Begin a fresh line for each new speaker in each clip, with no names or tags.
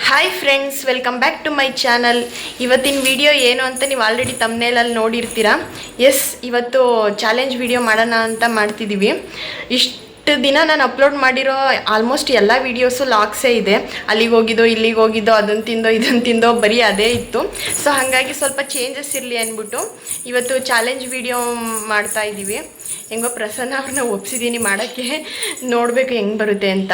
Hi friends, welcome back to my channel. ಇವತ್ತಿನ video ಏನು ಅಂತ ನೀವು ಆಲ್ರೆಡಿ ತಮ್ನೇಲಲ್ಲಿ ನೋಡಿರ್ತೀರಾ. ಎಸ್, ಇವತ್ತು ಚಾಲೆಂಜ್ ವಿಡಿಯೋ ಮಾಡೋಣ ಅಂತ ಮಾಡ್ತಿದ್ದೀವಿ. ಇಷ್ಟು ದಿನ ನಾನು ಅಪ್ಲೋಡ್ ಮಾಡಿರೋ ಆಲ್ಮೋಸ್ಟ್ ಎಲ್ಲ ವೀಡಿಯೋಸು ಲಾಗ್ಸೇ ಇದೆ. ಅಲ್ಲಿಗೆ ಹೋಗಿದ್ದೋ, ಇಲ್ಲಿಗೆ ಹೋಗಿದ್ದೋ, ಅದನ್ನು ತಿಂದೋ ಇದನ್ನು ತಿಂದೋ, ಬರೀ ಅದೇ ಇತ್ತು. ಸೊ ಹಾಗಾಗಿ ಸ್ವಲ್ಪ ಚೇಂಜಸ್ ಇರಲಿ ಅಂದ್ಬಿಟ್ಟು ಇವತ್ತು ಚಾಲೆಂಜ್ ವಿಡಿಯೋ ಮಾಡ್ತಾ ಇದ್ದೀವಿ. ಹೆಂಗೋ ಪ್ರಸನ್ನ ಅವ್ರನ್ನ ಒಪ್ಸಿದ್ದೀನಿ ಮಾಡೋಕ್ಕೆ, ನೋಡಬೇಕು ಹೆಂಗೆ ಬರುತ್ತೆ ಅಂತ.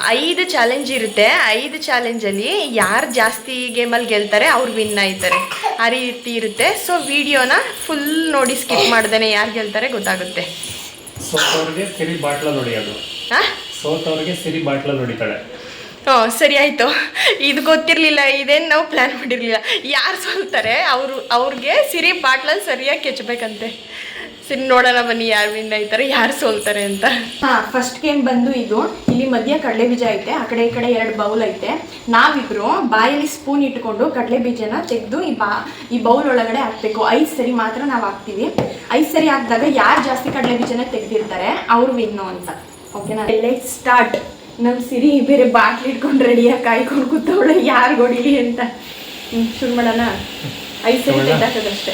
5 ಚಾಲೆಂಜ್ ಇರುತ್ತೆ. 5 ಚಾಲೆಂಜಲ್ಲಿ ಯಾರು ಜಾಸ್ತಿ ಗೇಮಲ್ಲಿ ಗೆಲ್ತಾರೆ ಅವ್ರು ವಿನ್ ಆಯ್ತಾರೆ, ಆ ರೀತಿ ಇರುತ್ತೆ. ಸೊ ವಿಡಿಯೋನ ಫುಲ್ ನೋಡಿ, ಸ್ಕಿಪ್ ಮಾಡ್ದೇನೆ ಯಾರು ಗೆಲ್ತಾರೆ ಗೊತ್ತಾಗುತ್ತೆ.
ಸೋತವ್ರಿಗೆ ಸಿರಿ ಬಾಟ್ಲ ಹೊಡಿಯೋದು. ಸೋತವ್ರಿಗೆ ಸಿರಿ ಬಾಟ್ಲ ಹೊಡಿತಾಳೆ.
ಸರಿ ಆಯಿತು. ಇದು ಗೊತ್ತಿರಲಿಲ್ಲ, ಇದೇನು ನಾವು ಪ್ಲ್ಯಾನ್ ಮಾಡಿರಲಿಲ್ಲ. ಯಾರು ಸೋಲ್ತಾರೆ ಅವ್ರಿಗೆ ಸಿರಿ ಬಾಟ್ಲಲ್ಲಿ ಸರಿಯಾಗಿ ಕೆಚ್ಚಬೇಕಂತೆ. ಸರಿ, ನೋಡೋಣ ಬನ್ನಿ ಯಾರು ವಿನ್ ಆಯ್ತಾರೆ, ಯಾರು ಸೋಲ್ತಾರೆ ಅಂತ. ಫಸ್ಟ್ ಗೇಮ್ ಬಂದು ಇದು. ಇಲ್ಲಿ ಮಧ್ಯ ಕಡಲೆ ಬೀಜ ಐತೆ, ಆ ಕಡೆ ಈ ಕಡೆ 2 ಬೌಲ್ ಐತೆ. ನಾವಿಬ್ರು ಬಾಯಲ್ಲಿ ಸ್ಪೂನ್ ಇಟ್ಕೊಂಡು ಕಡಲೆ ಬೀಜನ ತೆಗೆದು ಈ ಬೌಲ್ ಒಳಗಡೆ ಹಾಕ್ಬೇಕು. 5 ಸರಿ ಮಾತ್ರ ನಾವು ಹಾಕ್ತೀವಿ. 5 ಸರಿ ಹಾಕಿದಾಗ ಯಾರು ಜಾಸ್ತಿ ಕಡಲೆ ಬೀಜನ ತೆಗೆದಿರ್ತಾರೆ ಅವ್ರು ವಿನ್ನು ಅಂತ. ಓಕೆನಾ? Let start. ನಮ್ಮ ಸಿರಿ ಬೇರೆ ಬಾಟ್ಲಿ ಇಟ್ಕೊಂಡು ರೆಡಿಯಾಗಿ ಕಾಯ್ಕೊಂಡು ಕೂತವಳೆ ಯಾರು ಹೊಡಿಲಿ ಅಂತ. ಶುರು ಮಾಡೋಣ. 5 ಸರಿ ತೆಗ್ದಾಕೋದಷ್ಟೇ.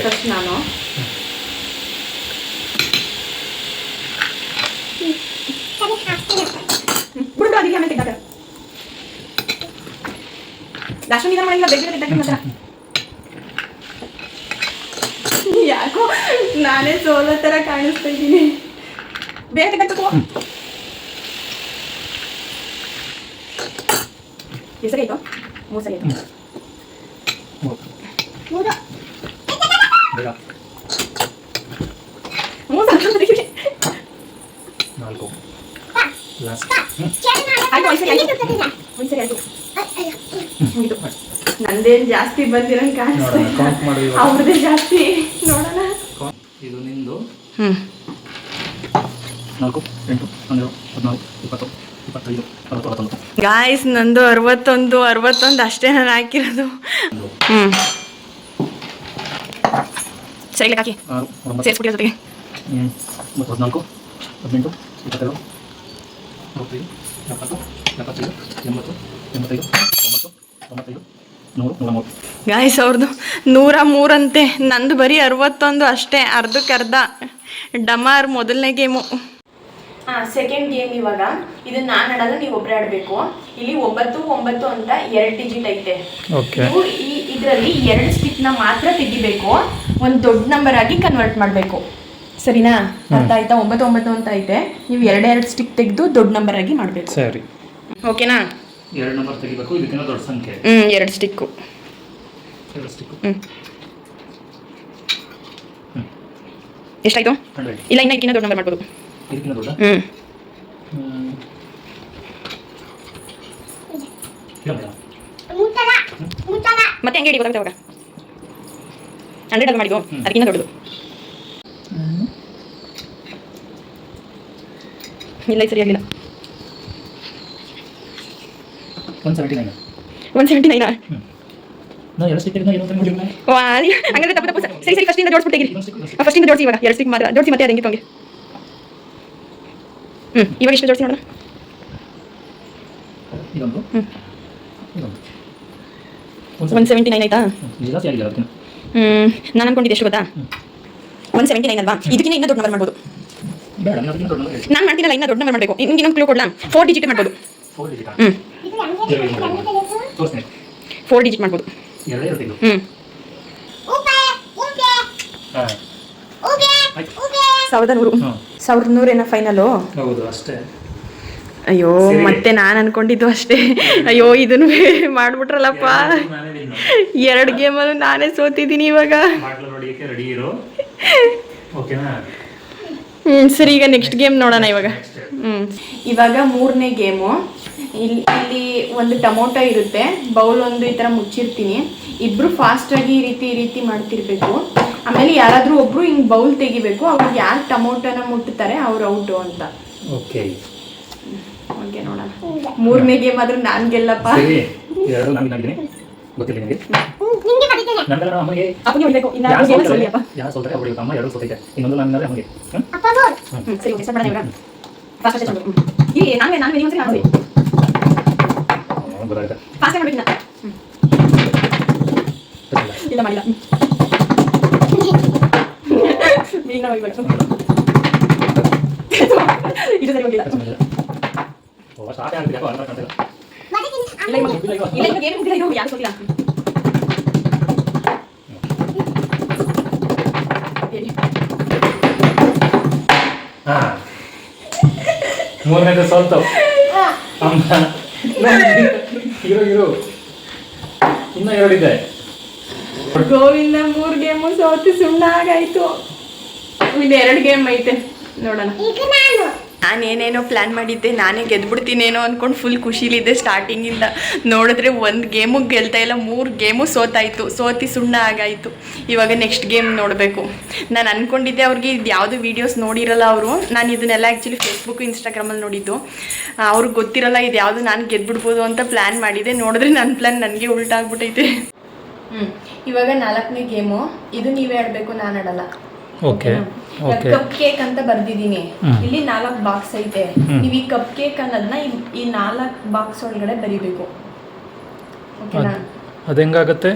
ಫಸ್ಟ್ ನಾನು ಬಿಡು, ಅದಕ್ಕೆ ಆಮೇಲೆ ತೆಗ್ದಾಕ. ಲಾಸ್ಟ್ ನಿಧಾನ ಮಾಡಿಲ್ಲ, ಬೇಗ ತೆಗ್ದಾಕ ಮಾತ್ರ. ಯಾಕೋ ನಾನೇ ಸೋಲೋ ಥರ ಕಾಣಿಸ್ತಾ ಇದ್ದೀನಿ. ಬೇಗ ತೆಗ್ದಾಕೋ. ಎಷ್ಟು ಸರಿ ಆಯಿತು? 3 ಸರಿ ಆಯಿತು. 4 ನಂದೇನು ಜಾಸ್ತಿ ಬಂದಿರಂಗೆ ಕಾಣಿಸ್ತಾ, ಅವ್ರದ್ದೇ ಜಾಸ್ತಿ. ನೋಡೋಣ.
ಇದು ನಿಂದು 4, 8, 12, 14, 20, 25, 60.
ಗಾಯ್ಸ್, ನಂದು 61 ಅಷ್ಟೇ ನಾನು ಹಾಕಿರೋದು. ಸರಿ, ಹಾಕಿ ಸೇರಿಸ್ಬಿಟ್ಟು ಜೊತೆಗೆ
14, 18, 22, 25, 70, 75, 80, 85, 90, 95, 100, 103.
ಗಾಯ್ಸ್, ಅವ್ರದ್ದು 103 ಅಂತೆ. ನಂದು ಬರೀ 61 ಅಷ್ಟೇ, ಅರ್ಧಕ್ಕೆ ಅರ್ಧ. ಡಮಾರ್ ಮೊದಲನೇ ಗೇಮು. ಸೆಕೆಂಡ್ ಗೇಮ್ ಇವಾಗ. ಇದನ್ನ ನಾನು ಆಡೋದು, ನೀವು ಒಬ್ಬರೇ ಆಡಬೇಕು. ಇಲ್ಲಿ 9, 9 ಅಂತ 2 ಡಿಜಿಟ್ ಐತೆ. ನೀವು ಇದರಲ್ಲಿ 2 ಸ್ಟಿಕ್ನ ಮಾತ್ರ ತೆಗಿಬೇಕು, ಒಂದು ದೊಡ್ಡ ನಂಬರ್ ಆಗಿ ಕನ್ವರ್ಟ್ ಮಾಡಬೇಕು. ಸರಿನಾ? ಅರ್ಥ ಆಯ್ತಾ? 9, 9 ಅಂತ ಐತೆ. ನೀವು 2 ಸ್ಟಿಕ್ ತೆಗೆದು ದೊಡ್ಡ ನಂಬರ್ ಆಗಿ ಮಾಡಬೇಕು.
ಸರಿ,
ಓಕೆನಾ?
2 ನಂಬರ್ ತೆಗಿಬೇಕು, ಇದಕ್ಕಿಂತ ದೊಡ್ಡ ಸಂಖ್ಯೆ.
2 ಸ್ಟಿಕ್ಕು.
2 ಸ್ಟಿಕ್ಕು.
ಎಷ್ಟಾಯ್ತು? ಇಲ್ಲ, ಇನ್ನ ಇದಕ್ಕಿಂತ ದೊಡ್ಡ ನಂಬರ್ ಮಾಡ್ಬೋದು.
ಇದಕ್ಕಿಂತ ದೊಡ್ಡ?
ಮತ್ತೆ ಹೆಂಗೆ ಹಿಡಿ ಗೊತ್ತಾಗುತ್ತೆ ಅವಾಗ. 100 ಅದು ಮಾಡಿದ್ದು, ಅದಕ್ಕಿಂತ ದೊಡ್ಡದು. ಇಲ್ಲ, ಸರಿಯಾಗಿಲ್ಲ.
179.
179.
ಹಂಗಾದ್ರೆ
ತಪ್ಪು. ಸರಿ, ಫಸ್ಟಿಂದ ಜೋಡಿಸ್ಬಿಟ್ಟು ತೆಗಿರಿ. ಫಸ್ಟಿಂದ ಜೋಡಿಸಿ ಇವಾಗ. 2 ಸ್ಟಿಕ್ ಮಾತ್ರ ಜೋಡಿಸಿ, ಮತ್ತೆ ಅದು ಹೆಂಗೆ ತೊಂಗೆ. ಇವಾಗ ಎಷ್ಟು ಜೋಡಿಸಿ ನೋಡೋಣ. 179 ಆಯ್ತಾ? ನಾನು ಅನ್ಕೊಂಡಿದ್ದೆ ಎಷ್ಟು ಗೊತ್ತಾ? 179 ಅಲ್ವಾ? ಇದಕ್ಕಿಂತ ಇನ್ನೂ ದೊಡ್ಡ ನಂಬರ್ ಮಾಡ್ಬೋದು. ನಾನು ಮಾಡ್ತೀನಲ್ಲ, ಇನ್ನೂ ದೊಡ್ಡ ನಂಬರ್ ಮಾಡಬೇಕು. ಇನ್ನೊಂದು ಕ್ಲೂ ಕೊಡ್ಲಾ? 4 ಡಿಜಿಟ್ ಮಾಡ್ಬೋದು. 4 ಡಿಜಿಟ್ ಮಾಡ್ಬೋದು. 1100 ಏನೋ ಫೈನಲು.
ಹೌದು, ಅಷ್ಟೇ.
ಅಯ್ಯೋ, ಮತ್ತೆ ನಾನು ಅನ್ಕೊಂಡಿದ್ದು ಅಷ್ಟೇ. ಅಯ್ಯೋ, ಇದನ್ನು ಮಾಡ್ಬಿಟ್ರಲ್ಲಪ್ಪ. 2 ಗೇಮಲ್ಲೂ ನಾನೇ ಸೋತಿದ್ದೀನಿ ಇವಾಗ. ಸರಿ, ಈಗ ನೆಕ್ಸ್ಟ್ ಗೇಮ್ ನೋಡೋಣ ಇವಾಗ. ಇವಾಗ 3ನೇ ಗೇಮು. ಇಲ್ಲಿ ಒಂದು ಟೊಮೊಟೊ ಇರುತ್ತೆ, ಬೌಲ್ ಒಂದು ಈ ಥರ ಮುಚ್ಚಿರ್ತೀನಿ. ಇಬ್ಬರು ಫಾಸ್ಟಾಗಿ ಈ ರೀತಿ ಮಾಡ್ತಿರ್ಬೇಕು. ಆಮೇಲೆ ಯಾರಾದರೂ ಒಬ್ಬರು ಹಿಂಗೆ ಬೌಲ್ ತೆಗಿಬೇಕು. ಅವ್ರಿಗೆ ಯಾರು ಟೊಮೊಟೊನ ಮುಟ್ತಾರೆ ಅವ್ರು ಔಟು ಅಂತ. ಓಕೆ, ನೋಡೋಣ. 3ನೇ ಗೇಮ್ ಆದ್ರೂ ನಾನು ಗೆಲ್ಲಪ್ಪ.
ಗೊತ್ತಾಯ್ತಾ
ಫಾಸ್ಟ್ ಮಾಡ್ಬೇಕಿಲ್ಲ ಇಲ್ಲ ಮಾಡಿಲ್ಲ ಮೀನ ಹೋಗ್ಬೇಕು ಇದು ಸರಿ ಹೋಗಿಲ್ಲ
ಓ ಸ್ಟಾರ್ಟ್ ಆಗ್ತಿದೆ ಯಾಕೋ ಅರ್ಥ ಆಗ್ತಿಲ್ಲ
ಇಲ್ಲ ಇವಾಗ ಏನು ಮುಗಿಲ್ಲ ಇದು ಯಾರು ಗೊತ್ತಿಲ್ಲ
ಹಾ ಮೂರನೇದು ಸೋಲ್ತು ಅಮ್ಮ ಇರು ಇನ್ನೂ ಎರಡಿದೆ
ಗೋವಿಂದ 3 ಗೇಮು ಸೋತು ಸುಣ್ಣ ಆಗಾಯ್ತು ಇದು 2 ಗೇಮ್ ಐತೆ ನೋಡೋಣ ನಾನೇನೇನೋ ಪ್ಲ್ಯಾನ್ ಮಾಡಿದ್ದೆ ನಾನೇ ಗೆದ್ಬಿಡ್ತೀನೇನೋ ಅಂದ್ಕೊಂಡು ಫುಲ್ ಖುಷಿಲಿದ್ದೆ ಸ್ಟಾರ್ಟಿಂಗಿಂದ ನೋಡಿದ್ರೆ 1 ಗೇಮು ಗೆಲ್ತಾ ಇಲ್ಲ 3 ಗೇಮು ಸೋತಿ ಸುಣ್ಣ ಆಗಾಯಿತು ಇವಾಗ ನೆಕ್ಸ್ಟ್ ಗೇಮ್ ನೋಡಬೇಕು ನಾನು ಅಂದ್ಕೊಂಡಿದ್ದೆ ಅವ್ರಿಗೆ ಇದು ಯಾವುದು ವೀಡಿಯೋಸ್ ನೋಡಿರಲ್ಲ ಅವರು ನಾನು ಇದನ್ನೆಲ್ಲ ಆ್ಯಕ್ಚುಲಿ ಫೇಸ್ಬುಕ್ಕು ಇನ್ಸ್ಟಾಗ್ರಾಮಲ್ಲಿ ನೋಡಿದ್ದು ಅವ್ರಿಗೆ ಗೊತ್ತಿರಲ್ಲ ಇದು ಯಾವುದು ನಾನು ಗೆದ್ಬಿಡ್ಬೋದು ಅಂತ ಪ್ಲ್ಯಾನ್ ಮಾಡಿದ್ದೆ ನೋಡಿದ್ರೆ ನನ್ನ ಪ್ಲ್ಯಾನ್ ನನಗೆ ಉಲ್ಟಾಗ್ಬಿಟ್ಟೈತೆ ಇವಾಗ 4ನೇ ಗೇಮು ಇದು ನೀವೇ ಆಡಬೇಕು ನಾನು ಆಡಲ್ಲ
ಓಕೆ
ಕಪ್ ಕೇಕ್ ಅಂತ ಬರ್ದಿದ್ದೀನಿ ಇಲ್ಲಿ 4 ಬಾಕ್ಸ್ ಐತೆ ನೀವು ಈ ಕಪ್ ಕೇಕ್ ಅನ್ನೋದನ್ನ ಈ 4 ಬಾಕ್ಸ್ ಒಳಗಡೆ ಬರಿಬೇಕು ಓಕೆನಾ
ಅದು ಹೆಂಗಾಗುತ್ತೆ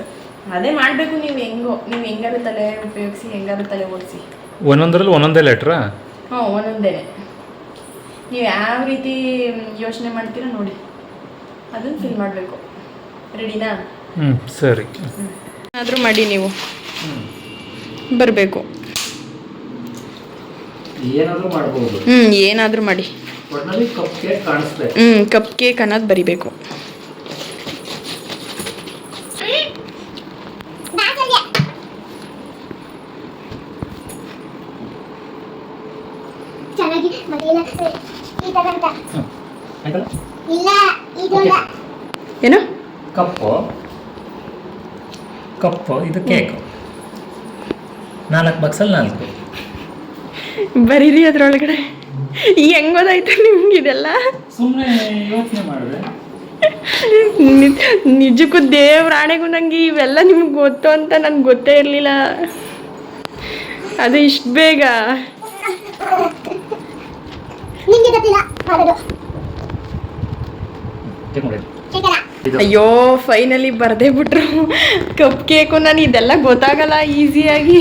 ಅದೇ ಮಾಡಬೇಕು ನೀವು ಹೆಂಗಾರು ತಲೆ ಉಪಯೋಗಿಸಿ ಹೆಂಗಾರು ತಲೆ ಓಡಿಸಿ
ಒಂದೊಂದರಲ್ಲಿ ಒಂದೊಂದೇ ಲೆಟ್ರಾ
ಹಾಂ ಒಂದೊಂದೇನೆ ನೀವು ಯಾವ ರೀತಿ ಯೋಚನೆ ಮಾಡ್ತೀರಾ ನೋಡಿ ಅದನ್ನು ಫಿಲ್ ಮಾಡಬೇಕು ರೆಡಿನಾ
ಸರಿ
ಏನಾದರೂ ಮಾಡಿ ನೀವು ಬರಬೇಕು
ಏನಾದರೂ ಮಾಡಬಹುದು
ಏನಾದರೂ ಮಾಡಿ
ಒಟ್ನಲ್ಲಿ ಕಪ್ ಕೇಕ್ ಕಾಣಿಸ್ತೆ
ಕಪ್ ಕೇಕ್ ಅನ್ನೋದು ಬರಿಬೇಕು ಏನು
ಕಪ್ಪು ಇದು ಕೇಕ್ 4 ಬಾಕ್ಸಲ್ಲಿ 4
ಬರೀರಿ ಅದ್ರೊಳಗಡೆ ಹೆಂಗ್ ಗೊತ್ತಾಯ್ತು ನಿಮ್ಗೆ ಇದೆಲ್ಲ
ಸುಮ್ಮನೆ ಯೋಚನೆ ಮಾಡಿದ್ರೆ
ನಿಜಕ್ಕೂ ದೇವ್ರಾಣೆಗೂ ನಂಗೆ ಇವೆಲ್ಲ ನಿಮ್ಗೆ ಗೊತ್ತು ಅಂತ ನನ್ಗೆ ಗೊತ್ತೇ ಇರಲಿಲ್ಲ ಅದು ಇಷ್ಟು ಬೇಗ ಅಯ್ಯೋ ಫೈನಲಿ ಬರ್ದೇ ಬಿಟ್ರು ಕಪ್ ಕೇಕು ನಾನು ಇದೆಲ್ಲ ಗೊತ್ತಾಗಲ್ಲ ಈಸಿಯಾಗಿ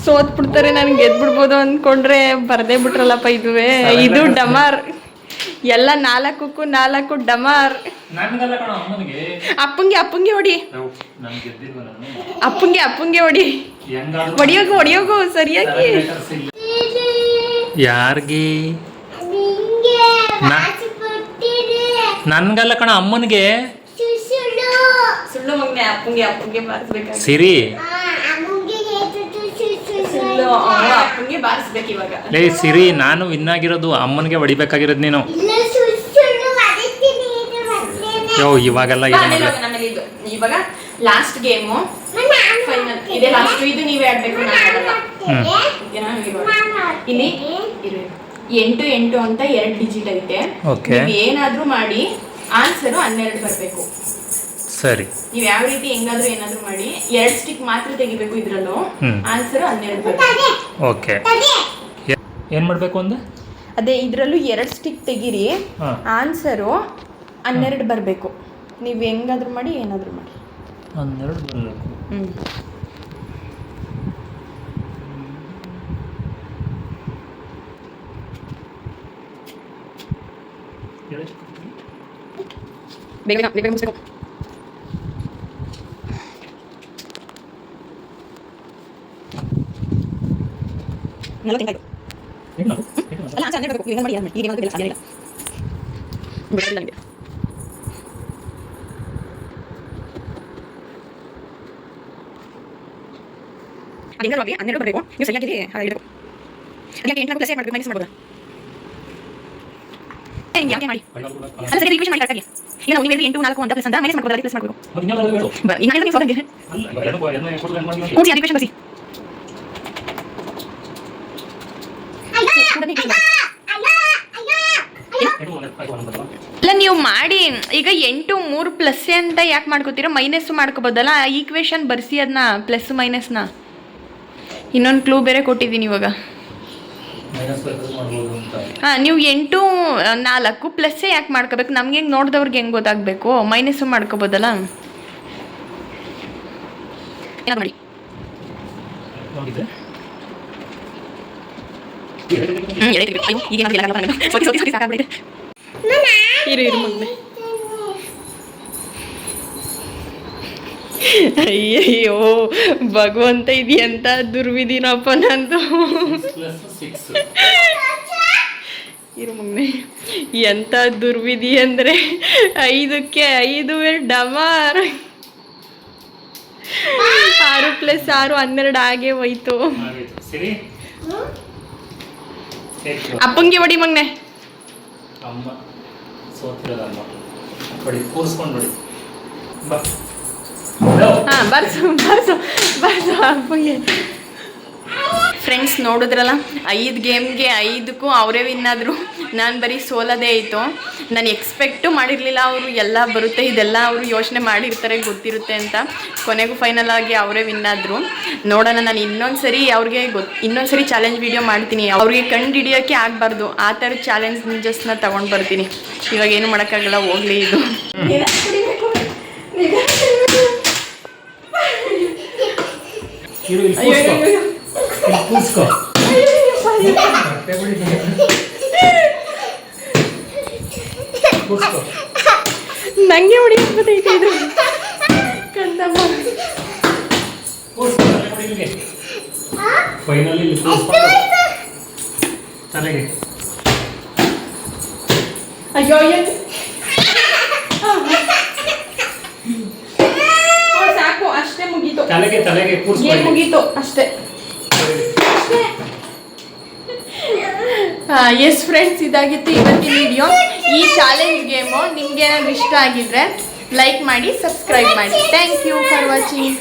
ಸೋತ್ಬಿಡ್ತಾರೆ ನನಗೆ ಗೆದ್ಬಿಡ್ಬೋದು ಅಂದ್ಕೊಂಡ್ರೆ ಬರ್ದೇ ಬಿಟ್ರಲ್ಲಪ್ಪ ಇದು ಡಮಾರ್ ಎಲ್ಲ 4ಕ್ಕೂ 4 ಡಮಾರ್ ಅಪ್ಪಂಗೆ ಹೊಡಿ ಅಪ್ಪಂಗೆ ಹೊಡಿ ಹೊಡಿಯೋಗು ಸರಿಯಾಗಿ
ಯಾರಿಗೆ ನನ್ಗಲ್ಲ ಕಣ ಅಮ್ಮನಿಗೆ
ಸುಳ್ಳು ಮಗನೆ ಅಪ್ಪಂಗೆ ಬಾರಿಸ್ಬೇಕು
ಸಿರಿ
ಅಪ್ಪಂಗೆ ಬಾರಿಸ್ಬೇಕು ಇವಾಗ
ಲೇ ಸಿರಿ ನಾನು ವಿನ್ ಆಗಿರೋದು ಅಮ್ಮನಿಗೆ ಹೊಡಿಬೇಕಾಗಿರೋದು ನೀನು ಯೋ ಇವಾಗೆಲ್ಲ
ಇವಾಗ ಲಾಸ್ಟ್ ಗೇಮು ಫೈನಲ್ ಇದೆ ಲಾಸ್ಟ್ ಇದು ನೀವೇ ಆಡ್ಬೇಕು ಇಲ್ಲಿ 8 ಅಂತ 2 ಡಿಜಿಟ್ ಐತೆ ನೀವು ಏನಾದ್ರೂ ಮಾಡಿ ಆನ್ಸರು 12 ಬರಬೇಕು
ಸರಿ
ನೀವು ಯಾವ ರೀತಿ ಹೆಂಗಾದ್ರೂ ಏನಾದ್ರೂ ಮಾಡಿ 2 ಸ್ಟಿಕ್ ಮಾತ್ರ ತೆಗಿಬೇಕು ಇದ್ರಲ್ಲೂ ಆನ್ಸರ್ 12 ಬರಬೇಕು
ಓಕೆ ಏನ್ ಮಾಡ್ಬೇಕು ಅಂದೆ
ಅದೇ ಇದ್ರಲ್ಲೂ 2 ಸ್ಟಿಕ್ ತೆಗಿರಿ ಆನ್ಸರು 12 ಬರಬೇಕು ನೀವು ಹೆಂಗಾದ್ರೂ ಮಾಡಿ ಏನಾದ್ರೂ ಮಾಡಿ
12 ಬರಬೇಕು
ಬೇಗ ಮುಗಿಸ್ಬೇಕು ಅದೇನಾದ್ರು 12 ಬರಬೇಕು ನೀವು ಸರಿಯಾಗಿ ಇಡಬೇಕು ಅದಕ್ಕೆ 8 ಪ್ಲಸ್ ಮಾಡಬೇಕು ಮೈನಸ್ ಮಾಡಬಹುದು ಯಾಕೆ ಮಾಡಿ ಅಲ್ಲ ಸರಿ ಈಕ್ವೇಷನ್ ಮಾಡಿ ಕರೆಕ್ಟಾಗಿ ಈಗ ನಾವು ನೀವು 8 4 ಅಂತ ಪ್ಲಸ್ ಅಂತ ಮೈನಸ್ ಮಾಡಬಹುದು ಪ್ಲಸ್ ಮಾಡಬೇಕು ಈಗ ನಾನು ಫಾರ್ಮ್ ಗೆ ಕೂಡಿ ಈಕ್ವೇಷನ್ ಬಸಿ ಅಲ್ಲ ನೀವು ಮಾಡಿ ಈಗ 8 3 ಪ್ಲಸ್ ಅಂತ ಯಾಕೆ ಮಾಡ್ಕೋತೀರಾ ಮೈನಸ್ ಮಾಡ್ಕೋಬೋದಲ್ಲ ಈಕ್ವೇಷನ್ ಬರ್ಸಿ ಅದನ್ನ ಪ್ಲಸ್ ಮೈನಸ್ನ ಇನ್ನೊಂದು ಕ್ಲೂ ಬೇರೆ ಕೊಟ್ಟಿದ್ದೀನಿ ಇವಾಗ
ಮೈನಸ್ ಬೇಕಾದ್ರೂ ಮಾಡ್ಬೋದು ಅಂತ.
ಹಾಂ, ನೀವು 8 4 ಪ್ಲಸ್ಸೇ ಯಾಕೆ ಮಾಡ್ಕೋಬೇಕು? ನಮ್ಗೆ ಹೆಂಗೆ ನೋಡಿದವ್ರಿಗೆ ಹೆಂಗೆ ಗೊತ್ತಾಗಬೇಕು? ಮೈನಸ್ಸು ಮಾಡ್ಕೋಬೋದಲ್ಲ. ಏನಾದ್ರು ಮಾಡಿ
ನೋಡಿದ್ರೆ
ಇರು ಮಗ್ನೆ. ಅಯ್ಯಯ್ಯೋ ಭಗವಂತ, ಇದು ಎಂತ ದುರ್ವಿಧಿನಪ್ಪ ನಂದು. ಇರು ಮಗ್ನೆ, ಎಂತ ದುರ್ವಿಧಿ ಅಂದರೆ 5ಕ್ಕೆ 5 ಡಮಾರ್. 6 + 6 12 ಆಗೇ ಹೋಯ್ತು.
ಸರಿ,
ಅಪ್ಪಂಗೆ ಹೊಡಿ ಮಗ್ನೆ.
ಅಮ್ಮ ಸೋತಿರೋದಮ್ಮ ಹೊಡಿ, ಕೂರಿಸ್ಕೊಂಡು ಹೊಡಿ. ಬಾ
ಹಾಂ, ಬರ್ಸು ಅಪ್ಪಂಗೆ. ಫ್ರೆಂಡ್ಸ್ ನೋಡಿದ್ರಲ್ಲ, 5 ಗೇಮ್ಗೆ 5ಕ್ಕೂ ಅವರೇ ವಿನ್ ಆದರು. ನಾನು ಬರೀ ಸೋಲೋದೇ ಆಯಿತು. ನಾನು ಎಕ್ಸ್ಪೆಕ್ಟು ಮಾಡಿರಲಿಲ್ಲ ಅವರು ಎಲ್ಲ ಬರುತ್ತೆ, ಇದೆಲ್ಲ ಅವರು ಯೋಚನೆ ಮಾಡಿರ್ತಾರೆ, ಗೊತ್ತಿರುತ್ತೆ ಅಂತ. ಕೊನೆಗೂ ಫೈನಲ್ ಆಗಿ ಅವರೇ ವಿನ್ ಆದರು. ನೋಡೋಣ, ನಾನು ಇನ್ನೊಂದು ಸರಿ ಚಾಲೆಂಜ್ ವಿಡಿಯೋ ಮಾಡ್ತೀನಿ. ಅವ್ರಿಗೆ ಕಂಡು ಹಿಡಿಯೋಕ್ಕೆ ಆಗಬಾರ್ದು, ಆ ಥರ ಚಾಲೆಂಜಸ್ನ ತೊಗೊಂಡು ಬರ್ತೀನಿ. ಇವಾಗ ಏನು ಮಾಡೋಕ್ಕಾಗಲ್ಲ, ಹೋಗಲಿ ಇದು.
ಕೂರಿಸ್ಕೊ.
ನಂಗೆ ಹೊಡಿಯಕ್ಕೆ ಇದು ಕಂದಮ್ಮ.
ಫೈನಲಿ ತಲೆಗೆ.
ಅಯ್ಯೋ ಸಾಕು, ಅಷ್ಟೇ ಮುಗೀತು.
ತಲೆಗೆ
ಏನ್ ಮುಗೀತು ಅಷ್ಟೇ. ಎಸ್ ಫ್ರೆಂಡ್ಸ್, ಇದಾಗಿತ್ತು ಇವತ್ತಿನ ವಿಡಿಯೋ. ಈ ಚಾಲೆಂಜ್ ಗೇಮು ನಿಮ್ಗೆ ಏನಾದ್ರು ಇಷ್ಟ ಆಗಿದ್ರೆ ಲೈಕ್ ಮಾಡಿ, ಸಬ್ಸ್ಕ್ರೈಬ್ ಮಾಡಿ. Thank you for watching.